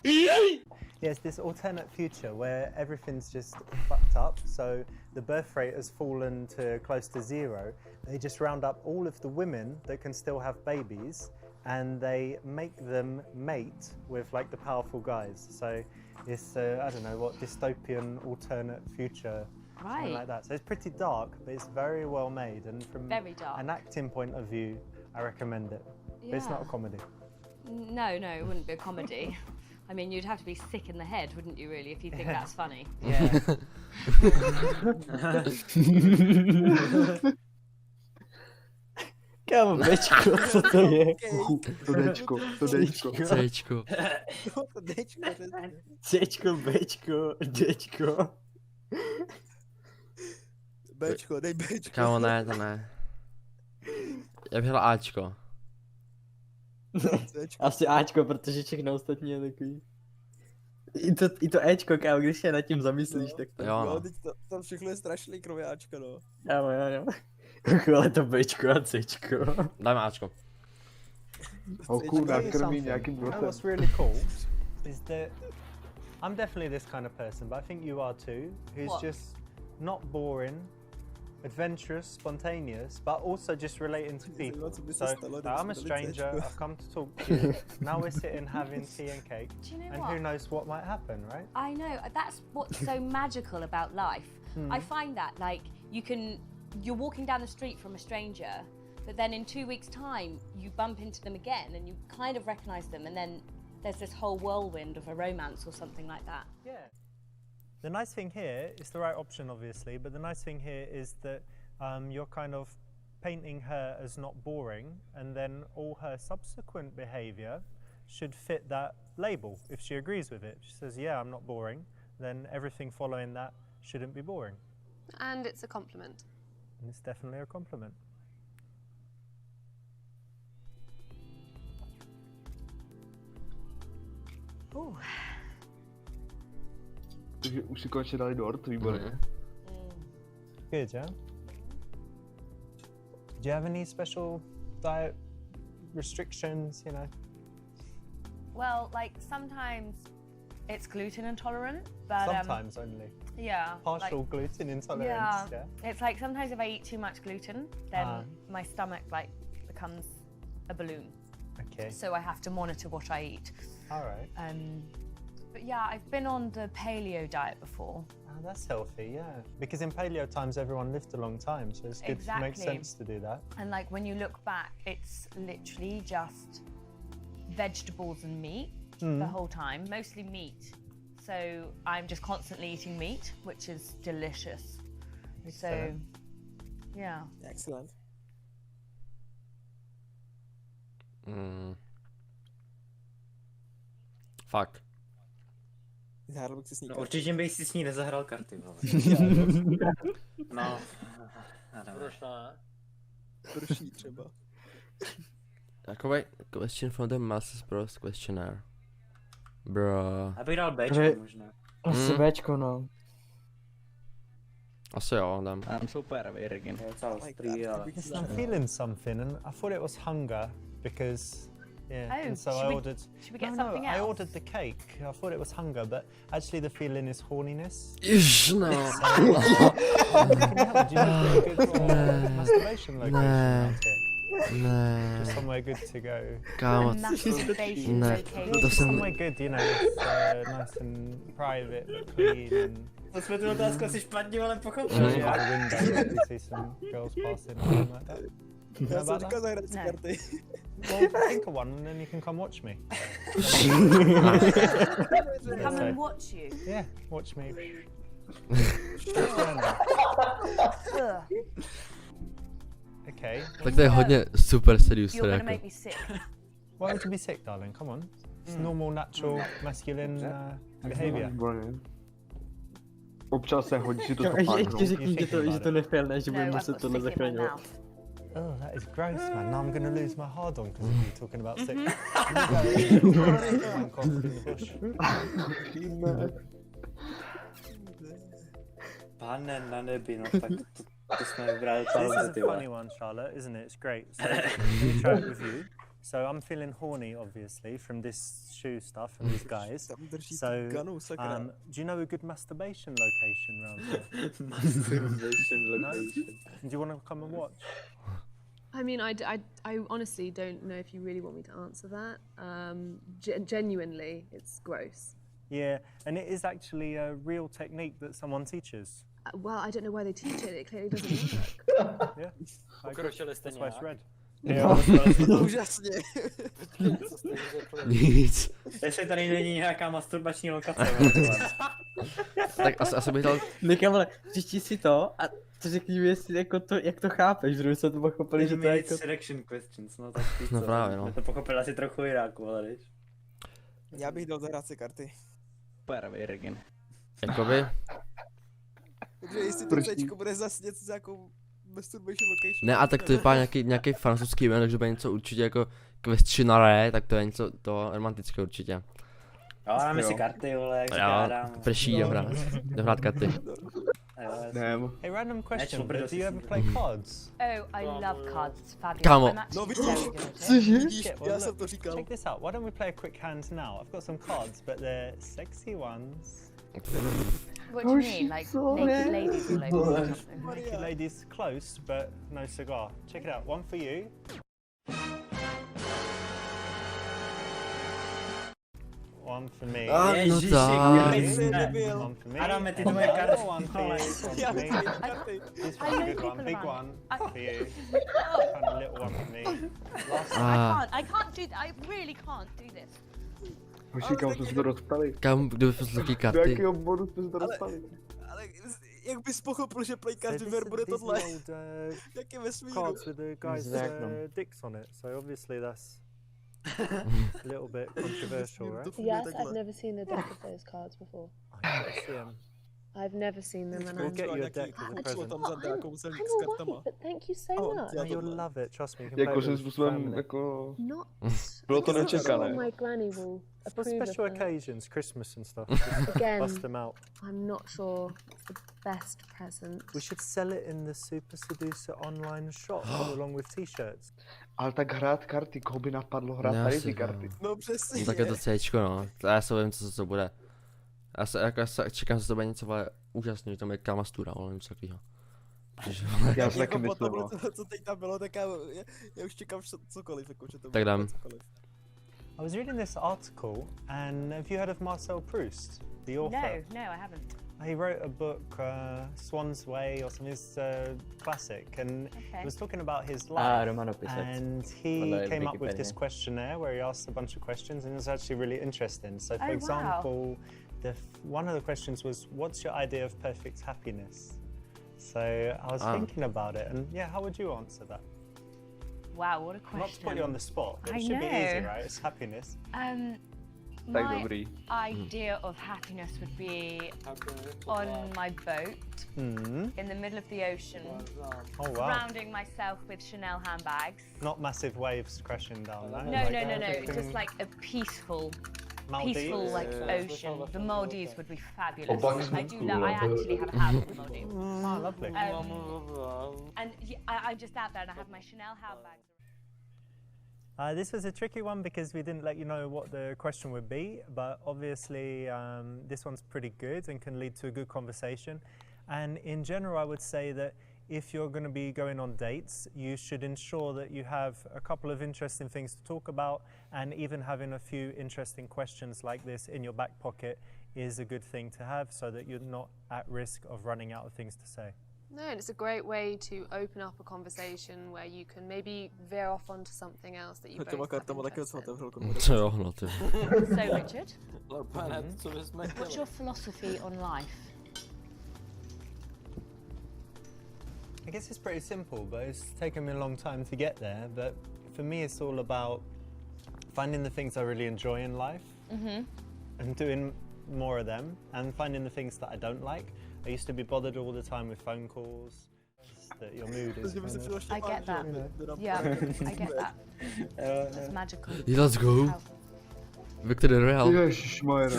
Yes, this alternate future where everything's just fucked up. So the birth rate has fallen to close to 0. They just round up all of the women that can still have babies, and they make them mate with like the powerful guys. So it's I don't know what dystopian alternate future, something like that. So it's pretty dark, but it's very well made, and from an acting point of view, I recommend it. But it's not a comedy. No, it wouldn't be a comedy. I mean, you'd have to be sick in the head, wouldn't you, really, if you think that's funny? Yeah. Kámo, Bčko, co to je? To Dčko. Cčko. Cčko, Bčko, Dčko. Bčko, dej Bčko. Kámo, ne, to ne. Já bych dal Ačko. Asi Ačko, protože všechno ostatní je takový. I to Ečko, kámo, když se nad tím zamyslíš, tak to... Jo, no. Teď to všechno je strašný, kromě Ačka, no. Kámo, jo. Ale to Bčko a Cčko. Dáme Ačko. Hoku nakrmí nějakým brotem. What's really cool is that I'm definitely this kind of person, but I think you are too, who's just not boring, adventurous, spontaneous, but also just relating to people. So I'm a stranger, I've come to talk to you, now we're sitting having tea and cake, and who knows what might happen, right? I know, that's what's so magical about life. I find that, like, you're walking down the street from a stranger, but then in 2 weeks' time, you bump into them again and you kind of recognise them, and then there's this whole whirlwind of a romance or something like that. Yeah. The nice thing here is the right option, obviously, but the nice thing here is that you're kind of painting her as not boring, and then all her subsequent behaviour should fit that label. If she agrees with it, she says, yeah, I'm not boring, then everything following that shouldn't be boring. And it's a compliment. And it's definitely a compliment. Takže už si konečně dali dort, výborně. Good, yeah? Do you have any special diet restrictions, you know? Well, like, sometimes it's gluten intolerant, but... Sometimes only. Yeah. Partial like, gluten intolerance, yeah? It's like sometimes if I eat too much gluten, then my stomach, like, becomes a balloon. Okay. So I have to monitor what I eat. All right. But yeah, I've been on the paleo diet before. Oh, that's healthy, yeah. Because in paleo times, everyone lived a long time, so it's good to make sense to do that. And like when you look back, it's literally just vegetables and meat the whole time, mostly meat. So I'm just constantly eating meat, which is delicious. So, yeah. Excellent. Fuck. Zahrál bych si s ní No, určitě bych si s ní nezahrál karty, vole. No. Prší třeba. Takový question from the Masters Bros questionnaire. Bro. Já bych dal Bčko možná. Asi Bčko, no. Asi jo, dám. I'm super virgin. I'm feeling something, and I thought it was hunger because, and so I ordered. Should we get something else? I ordered the cake. I thought it was hunger, but actually the feeling is horniness. Ish, no. Can you have a good masturbation location around here? Ne. Just somewhere good to go. Kámo, ne. To jsem... Somewhere good, you know, nice and private, clean and... To jsme tu otázku asi špatně, ale pochopil. Yeah, the window, you see some girls passing or something like that. Já jsem říkal zahrát si karty. Well, think of one and then you can come watch me. Come and watch you? Yeah, watch me. Okay. Tak to je hodně super Seducera You're jako. gonna make me sick. Why would you be sick, darling? Come on. It's normal, natural, masculine behaviour. Občas se hodí si to Ještě řekni, že to nefér, ne, že budeme muset tohle zachraňovat. Oh, that is gross, man. Now I'm going to lose my hard on because of you talking about sex. Pane na nebi, no tak to jsme vybrali This is a funny one, Charlotte, isn't it? It's great. So, let me try it with you. So I'm feeling horny, obviously, from this shoe stuff and these guys. Tam drží So, ganu, sakra. do you know a good masturbation location around here? Masturbation No? location. Do you want to come and watch? I mean, I honestly don't know if you really want me to answer that. Genuinely, it's gross. Yeah, and it is actually a real technique that someone teaches. Well, I don't know why they teach it. It clearly doesn't work. Yeah, I agree. Pokročili jste That's why it's nějak? red. Úžasně. Co jste řekli? Nic. Jestli tady není nějaká masturbační lokace. Tak asi bych dal... Nekamele, přečti si to a řekni mi, jestli jako to, jak to chápeš, že jsme to pochopili, že to je jako... Selection questions, no tak víš No co, právě, no. jsme to pochopili asi trochu jinak, ale víš. Já bych dal zahrát si karty. Super, Virgin. Jakoby... Takže jestli to Cčko bude zase něco za jako masturbation location. Ne, a tak to vypadá nějaký francouzský jméno, takže bude něco určitě jako questionnaire, tak to je něco to romantické určitě. Jo, dáme si karty, vole, jak Jo, prší, hrát karty. Nemo. Hey, random question, Actual but do you ever play cards? Oh, I love cards. It's fabulous. Come on. I'm actually No, vidíš? very good at it. Vidíš, Shit, well, já look, jsem to říkal. Check this out. Why don't we play a quick hand now? I've got some cards, but they're sexy ones. What do you mean? Like naked ladies all over or something? Naked ladies close, but no cigar. Check it out. One for you. One for me. No Ježiši, tak. Kriste. One for me. Adame, ty And tvoje another karty. one for you. One Já for bych me. chtěl karty. This I one's a know good one. people Big around. one for you. And a little one for me. Last I can't do that. I really can't do this. Hoši, kam jsme se to dostali? Kam, kdo by taky Do karty? jakého bodu jsme se to dostali? Ale jak bys pochopil, že play So card these ver are bude these tohle? old Jak je vesmíru? cards with the guys' Exactly. dicks on it. So obviously that's a little bit controversial, right? Yes, I've never seen the deck of those cards before. I gotta see 'em. I've never seen them, and We'll I'm. get you a deck as a Šlo present. tam za nějakou selík I'm s all kartama. right, but thank you so Oh, much. yeah. Oh, you'll love it. Trust me. You can Jako play svým it with způsobem, family. jako... Not. Bylo to I'm not sure nečekané. my granny will For approve special of that. occasions, Christmas and stuff. Just Again, bust them out. I'm not sure it's the best present. We should sell it in the Super Seducer online shop along with t-shirts. Ale tak hrát karty, koho by napadlo hrát Já tady si ty to- karty? No přesně. No tak je to Cčko, no. Já se vím, co to bude. Já se čekám, že to bude něco vole úžasný, že tam je kamastura, ale něco takového. Protože, Já si Jako taky po myslím, tomhle, no. co teď tam bylo, tak já už čekám cokoliv, jako, že to Tak bude dám. cokoliv. I was reading this article, and have you heard of Marcel Proust, the author? No, I haven't. He wrote a book, Swan's Way, or something. It's a classic, and he Okay. was talking about his life. romanopisec. And he Well, came up with this Wikipedia. questionnaire where he asked a bunch of questions, and it was actually really interesting. So, for Oh, wow. example, one of the questions was, "What's your idea of perfect happiness?" So I was thinking about it, and yeah, how would you answer that? Wow, what a question. Not to put you on the spot, but I it should be easy, know. right? It's happiness. Tak My dobrý. idea of happiness would be on my boat Hmm. in the middle of the ocean, Oh wow! surrounding myself with Chanel handbags. Not massive waves crashing down. No, Like no, everything- just like a peaceful Maldives. like ocean. The Maldives would be fabulous. Opak I do love. I actually have a house in the Maldives. Oh, lovely. And I'm just out there and I have my Chanel handbags. This was a tricky one because we didn't let you know what the question would be, but obviously this one's pretty good and can lead to a good conversation. And in general, I would say that if you're going to be going on dates, you should ensure that you have a couple of interesting things to talk about, and even having a few interesting questions like this in your back pocket is a good thing to have so that you're not at risk of running out of things to say. No, and it's a great way to open up a conversation where you can maybe veer off onto something else that you Těma both have kartama taky interest jsem in. otevřel konverzaci. co jo, no ty. So Richard, Pane, co bychom what's chtěli? your philosophy on life? I guess it's pretty simple, but it's taken me a long time to get there. But for me, it's all about finding the things I really enjoy in life and doing more of them, and finding the things that I don't like. I used to be bothered all the time with phone calls, that your mood is Takže by se kind of... přišlo I get that. Yeah, I get that. It's magical. Let's go. How- Victory Royale. Ježišmarja.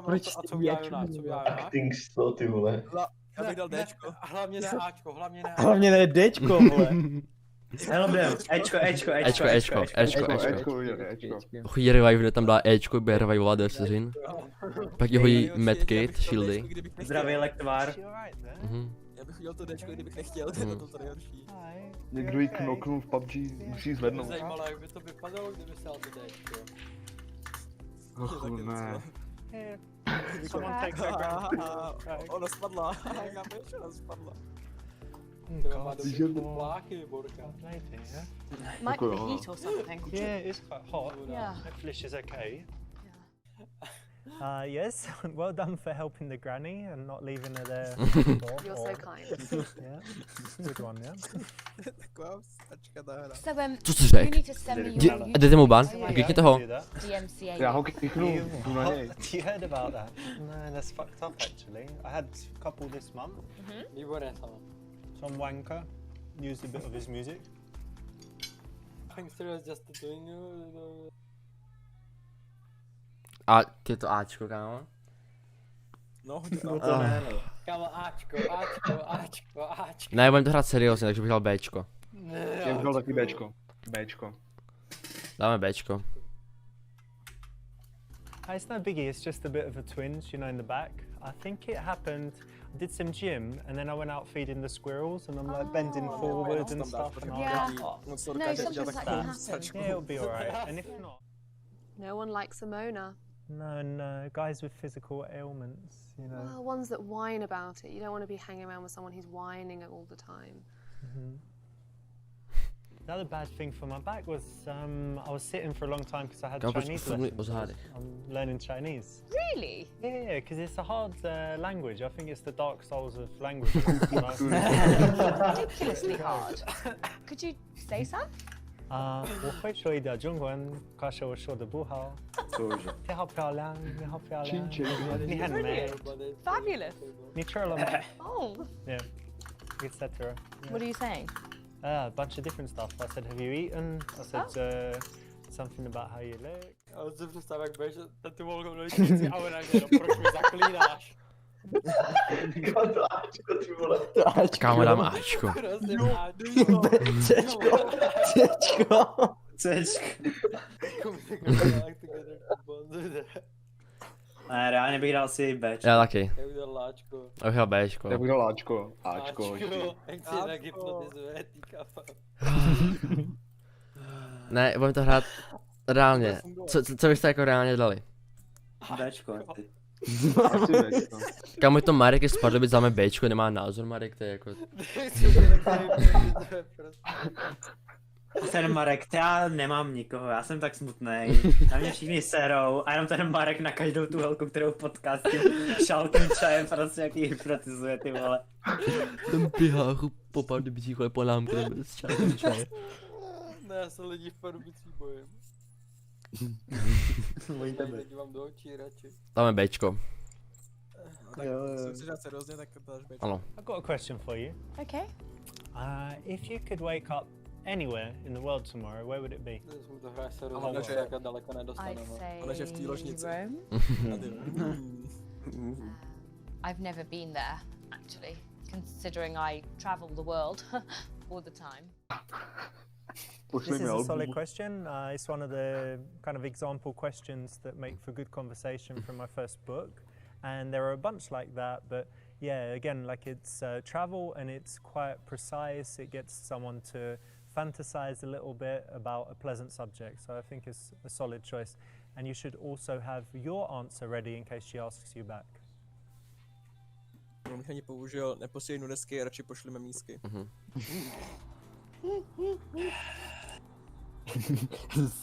Proč A co udělá Jonáš? Co udělá Jonáš? Acting 100, ty vole. Já bych dal Dčko. Hlavně ne Ačko, hlavně ne Hlavně ne Dčko, vole. Hele, Ečko. Chodí revive, kde tam dá Ečko, bude revivovat 10 vteřin. Pak je hojí medkit, shieldy. Zdravý lektvar. Já bych udělal to Dčko, kdybych nechtěl, to je to nejhorší. Někdo jí knoknul v PUBG, musí zvednout. Mě zajímalo, jak by to vypadalo, kdyby se dal to Dčko. Ach, ne. Ona spadla. Chápeš, ona spadla. To má dobrý pláchy, Borka. Might be heat or something. Yeah, it's quite hot. Yeah. Hopefully she's okay. Yes, well done for helping the granny and not leaving her there. You're so kind. Yeah, good one, yeah. Taková stačka ta hra. So Co jsi you řek? need to send me your Jdete mu ban? Yeah. Klikněte toho. DMCA. Já ho kliknu, jdu na něj. You heard about that? No, that's fucked up actually. I had a couple this month. Výborné sama. Some wanker used a bit of his music. Gangster is just doing A ty to Ačko, kámo? No, To ne, no. Kámo, Ačko. Ne, budeme to hrát seriózně, takže bych dal Bčko. Já bych dal taky Bčko. Bčko. Dáme Bčko. It's no biggie, it's just a bit of a twinge, you know, in the back. I think it happened, I did some gym and then I went out feeding the squirrels and I'm like bending forward and stuff and I Yeah. was like, No, sometimes that can happen. yeah, it'll be alright. And if not, No one likes a moaner. no, guys with physical ailments, you know. Well, ones that whine about it. You don't want to be hanging around with someone who's whining all the time. The other bad thing for my back was I was sitting for a long time because I had Kámo, proč Chinese furt mi lessons. ozádech? I'm learning Chinese. Really? Yeah, because it's a hard language. I think it's the dark souls of languages. you know? Ridiculously hard. Could you say some? 我会说一点中文，可是我说的不好。你好漂亮，你好漂亮，你很美， Fabulous. 你吃了吗 Oh. Yeah, etc. What are you saying? A bunch of different stuff. I said, have you eaten? I said something about how you look. Já si představím, jak budeš tu volkou nočnici a ona jenom, proč mi zaklínáš? Kámo, dám Ačko. Prosím, Cčko. Ne, reálně bych dal si Bčko. Já taky. Jak udělal Láčko. Já bych dal Bčko. Já bych dal Ačko. Ačko. Jak si jinak hypnotizuje, ty kafa. Ne, budeme to hrát reálně. Co byste jako reálně dali? Bčko, ty. Kámo, je to Marek je z Pardubic, dáme Bčko, nemá názor Marek, to je jako... Ten Marek, já nemám nikoho, já jsem tak smutnej. Na mě všichni serou a jenom ten Marek na každou tu holku, kterou potká s tím šalkým čajem prostě jaký hypnotizuje, ty vole. Ten piháchu po Pardubicích, ale po námku, ten s časem čaje. Ne, já se lidi v Pardubicích bojím. Bojím tebe. Dívám do očí radši. Dáme Bčko. Tak si chceš dát seriózně, tak to dáš Bčko. Ano. I've got a question for you. Okay. If you could wake up anywhere in the world tomorrow, where would it be? Když mu to hráš se Ale rozhodně, že- tak daleko I'd nedostaneme. say Ale že v té ložnici. Rome. Mm. I've never been there, actually, considering I travel the world all the time. This is a solid question. It's one of the kind of example questions that make for good conversation from my first book. And there are a bunch like that, but yeah, again, like it's travel and it's quite precise. It gets someone to fantasize a little bit about a pleasant subject. So I think it's a solid choice. And you should also have your answer ready in case she asks you back. On bych ani použil, neposílej nudesky, radši pošli memísky.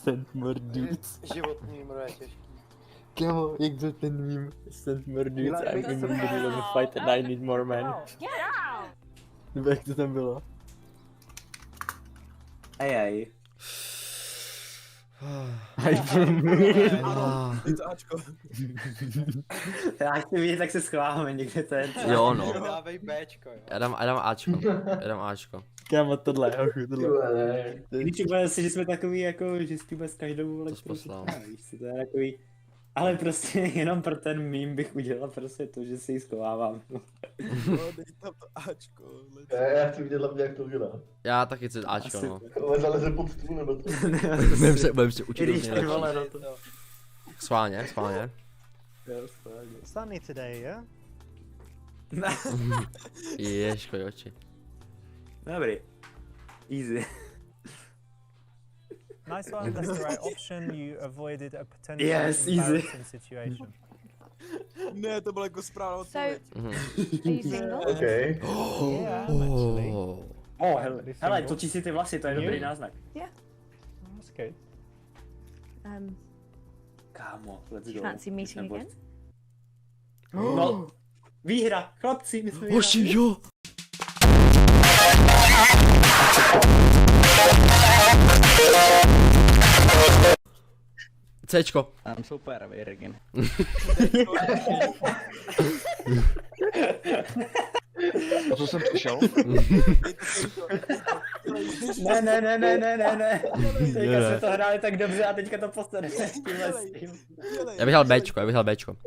Send more dudes. Životní mro je těžký. Kámo, jak byl ten meme? Send more dudes, I'm in the middle of a fight and I need more men. Get out! Nebo jak to tam bylo? Ej. Ano, je to Ačko. Já chci vidět, jak se schováme někde ten. Jo, no. Dávej Bčko, jo. Já dám Ačko. Já dám Ačko. Kámo, tohle, hochu, tohle. Když si, že jsme takový jako, že s tím s každou poslal. víš si, to je takový. Ale prostě jenom pro ten mím bych udělal prostě to, že si ji schovávám. No, dej tam to Ačko. Já chci vidět hlavně, jak to udělá. Já taky chci Ačko, no. Ale zaleze pod stůl nebo to. Budeme se učit Když hodně. vole, no to. Schválně. Sunny today, yeah? Ježko, oči. Dobrý. Easy. Nice one, that's the right option. You avoided a potential Yes, easy. embarrassing situation. Ne, to byla jako správná odpověď. Are you single? Okay. Yeah, actually. Hele, točí si ty vlasy, to je dobrý náznak. Yeah. That's good. Kámo, let's go. Fancy meeting again? No, výhra, chlapci, my jsme vyhráli. Hoši, jo! Cčko. Jsem super, Virgin. A co jsem přišel? Ne. Teďka jsme to hráli tak dobře a teďka to postaneme s tímhle s tím. Já bych dal Bčko,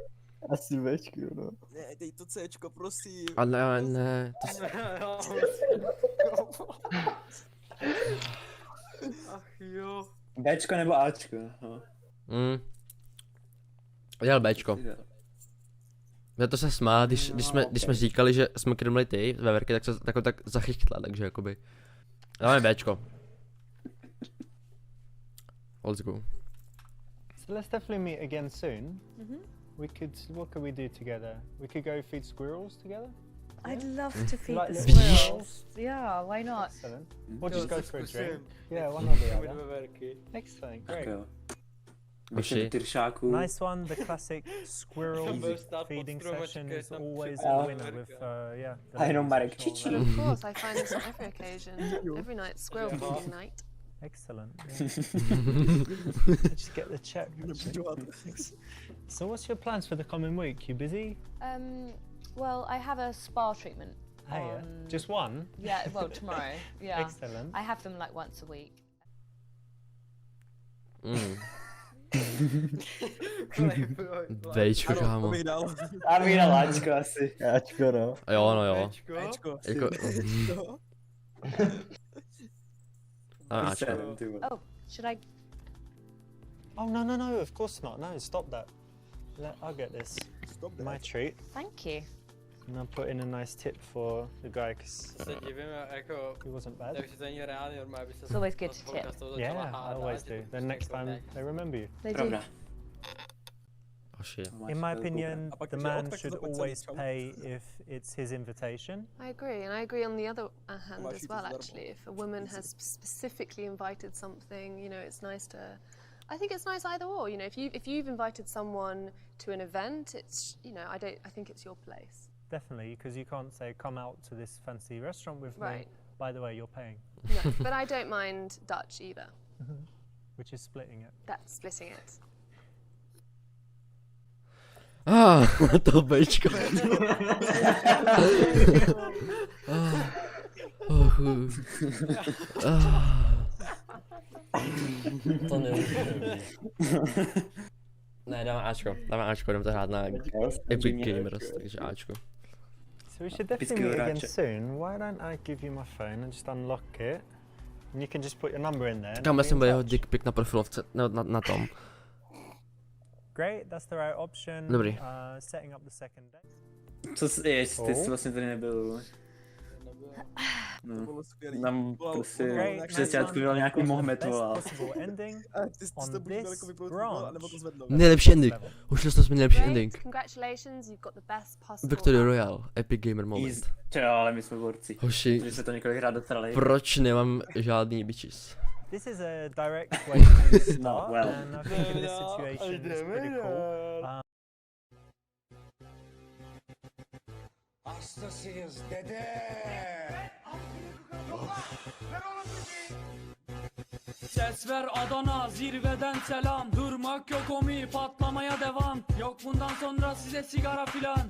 Asi Bčku, no. Ne, dej to Cčko, prosím. A ne, to Ach jo. Bčko nebo Ačko, no. Dělal Bčko. Já to se smál, když jsme říkali, že jsme krmili ty veverky, tak se tak zachychtla, takže jakoby. Dáme Bčko. Let's go. So let's definitely meet again soon. What could we do together? We could go feed squirrels together? I'd love to feed Like the little squirrels. Yeah, why not? Excellent. Or just go for a drink. Yeah, one or the other. Excellent, great. Hoši. Nice one, the classic squirrel feeding session is always a winner with, yeah. A jenom Marek But čičí. of course, I find this on every occasion. Every night, squirrel feeding night. Excellent. Yeah. Just get the check. So what's your plans for the coming week? You busy? Well, I have a spa treatment. Hey, just one? Yeah, well, tomorrow. Yeah. Excellent. I have them like once a week. Bčko, kámo. A mi na Ačko asi. Ačko, no. Jo, no jo. Ačko. Jako... Ačko. Oh, should I? Oh, no, of course not. No, stop that. I'll get this. Stop that. My treat. Thank you. And I'll put in a nice tip for the guy because Se divím, jako, he wasn't bad. takže to není reálný, normálně by se It's always good to tip. Yeah, I always do. Then next time they remember you. They do. Pravda. Hoši. In my opinion, A pak the že man ok, tak should to pak always celý pay if it's his invitation. I agree, and I agree on the other hand Well, as she well, does that actually. If a woman has specifically invited something, you know, it's nice to... I think it's nice either or, you know, if you've invited someone to an event, it's, you know, I think it's your place. Definitely, because you can't say, come out to this fancy restaurant with me. Right. By the way, you're paying. No, but I don't mind Dutch either. Which is splitting it. That's splitting it. To Bčko. To nevím. Ne, dáme Ačko, jdeme to hrát na Epic Gamers, takže Ačko. So we should definitely meet again soon. Why don't I give you my phone and just unlock it? And you can just put your number in there. Kam jsem byl jeho dick pic na profilovce, na tom. Great, that's the right option. Dobrý. Setting up the second date. Co ty jsi vlastně tady nebyl. To bylo skvělý. Nám Wow, prostě wow, přesťátku byl nějaký Mohamed volal. Possible ending Ty jsi on to buď this jako vyprodukovat, anebo to branch. zvednou. Nejlepší ending. Už jsme měli nejlepší Great, ending. congratulations, you've got the best possible... Victory Royale, Epic Gamer moment. Jo, ale my jsme borci. Hoši, Protože jsme to několikrát dotrali. proč nemám žádný bitches? This is a direct way to start, No, well. and I think in this situation it's pretty cool. Hastasıyız dede. Ses ver Adana, zirveden selam. Durmak yok omi, patlamaya devam. Yok bundan sonra size sigara filan.